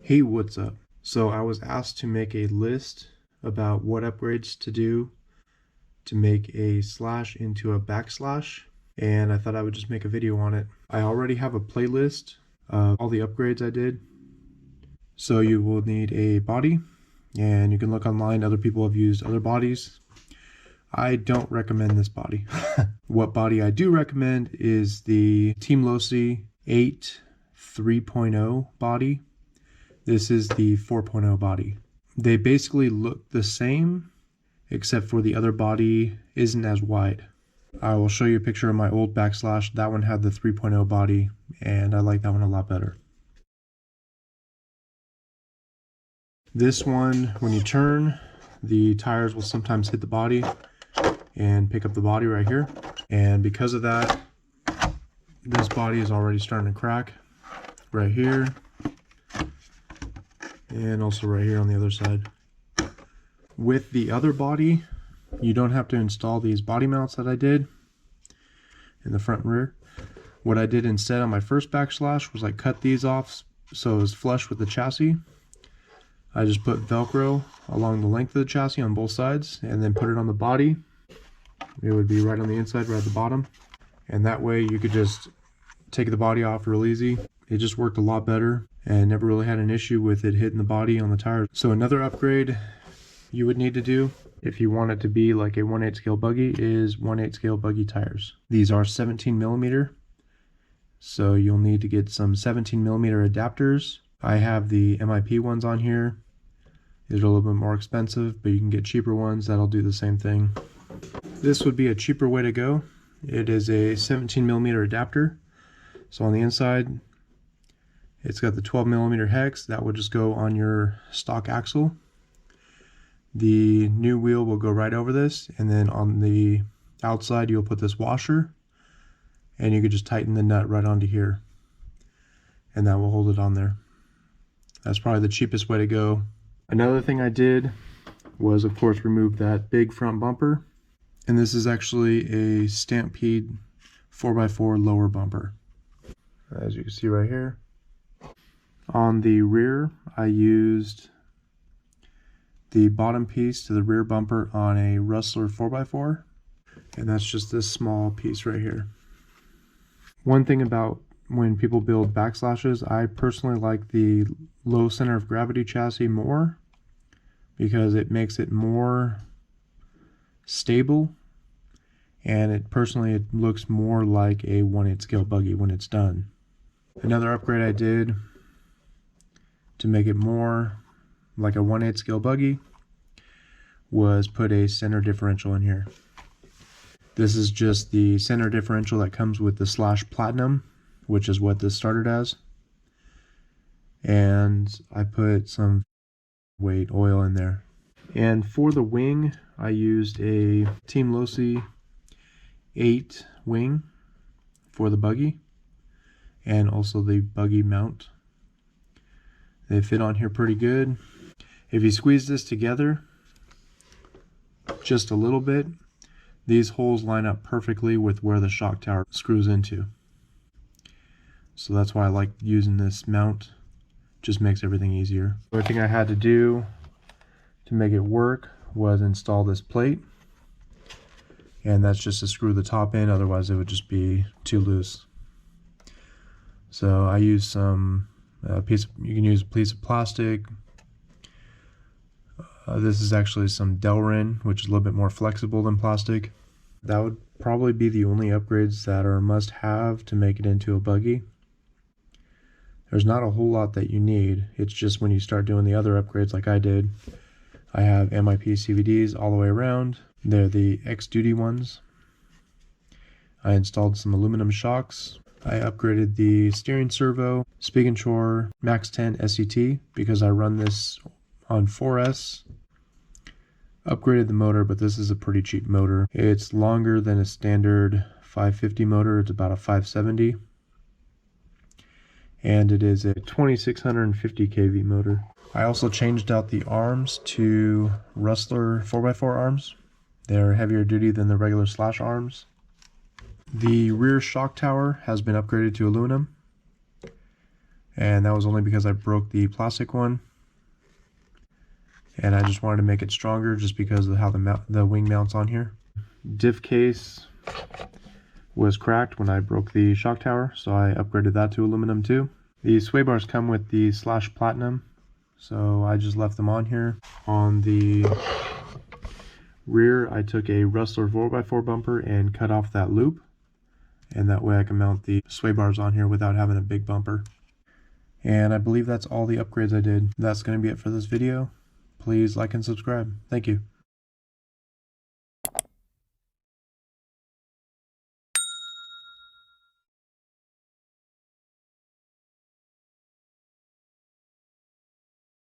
Hey, what's up? So I was asked to make a list about what upgrades to do to make a slash into a backslash, and I thought I would just make a video on it. I already have a playlist of all the upgrades I did. So you will need a body, and you can look online. Other people have used other bodies. I don't recommend this body. What body I do recommend is the Team Losi 8 3.0 body. This is the 4.0 body. They basically look the same, except for the other body isn't as wide. I will show you a picture of my old backslash. That one had the 3.0 body, and I like that one a lot better. This one, when you turn, the tires will sometimes hit the body and pick up the body right here. And because of that, this body is already starting to crack right here. And also right here on the other side. With the other body, you don't have to install these body mounts that I did in the front and rear. What I did instead on my first backslash was I cut these off so it was flush with the chassis. I just put Velcro along the length of the chassis on both sides and then put it on the body. It would be right on the inside, right at the bottom. And that way you could just take the body off real easy. It just worked a lot better and never really had an issue with it hitting the body on the tire. So another upgrade you would need to do if you want it to be like a 1/8 scale buggy is 1/8 scale buggy tires. These are 17mm, so you'll need to get some 17mm adapters. I have the MIP ones on here. These are a little bit more expensive, but you can get cheaper ones that'll do the same thing. This would be a cheaper way to go. It is a 17mm adapter. So on the inside, it's got the 12mm hex that would just go on your stock axle. The new wheel will go right over this, and then on the outside you'll put this washer, and you could just tighten the nut right onto here, and that will hold it on there. That's probably the cheapest way to go. Another thing I did was, of course, remove that big front bumper, and this is actually a Stampede 4x4 lower bumper, as you can see right here. On the rear, I used the bottom piece to the rear bumper on a Rustler 4x4, and that's just this small piece right here. One thing about when people build backslashes, I personally like the low center of gravity chassis more because it makes it more stable, and it looks more like a 1/8 scale buggy when it's done. Another upgrade I did to make it more like a 1/8 scale buggy was put a center differential in here. This is just the center differential that comes with the Slash Platinum, which is what this started as. And I put some weight oil in there. And for the wing, I used a Team Losi 8 wing for the buggy, and also the buggy mount. They fit on here pretty good. If you squeeze this together just a little bit, these holes line up perfectly with where the shock tower screws into. So that's why I like using this mount. Just makes everything easier. The only thing I had to do to make it work was install this plate. And that's just to screw the top in, otherwise it would just be too loose. So I used some you can use a piece of plastic. This is actually some Delrin, which is a little bit more flexible than plastic. That would probably be the only upgrades that are must-have to make it into a buggy. There's not a whole lot that you need. It's just when you start doing the other upgrades like I did. I have MIP CVDs all the way around. They're the X-Duty ones. I installed some aluminum shocks. I upgraded the steering servo, Spigen Shore Max 10 SCT because I run this on 4S. Upgraded the motor, but this is a pretty cheap motor. It's longer than a standard 550 motor. It's about a 570. And it is a 2650 kV motor. I also changed out the arms to Rustler 4x4 arms. They're heavier duty than the regular Slash arms. The rear shock tower has been upgraded to aluminum, and that was only because I broke the plastic one, and I just wanted to make it stronger just because of how the wing mounts on here. Diff case was cracked when I broke the shock tower, so I upgraded that to aluminum too. The sway bars come with the Slash Platinum, so I just left them on here. On the rear, I took a Rustler 4x4 bumper and cut off that loop, and that way I can mount the sway bars on here without having a big bumper. And I believe that's all the upgrades I did. That's going to be it for this video. Please like and subscribe. Thank you.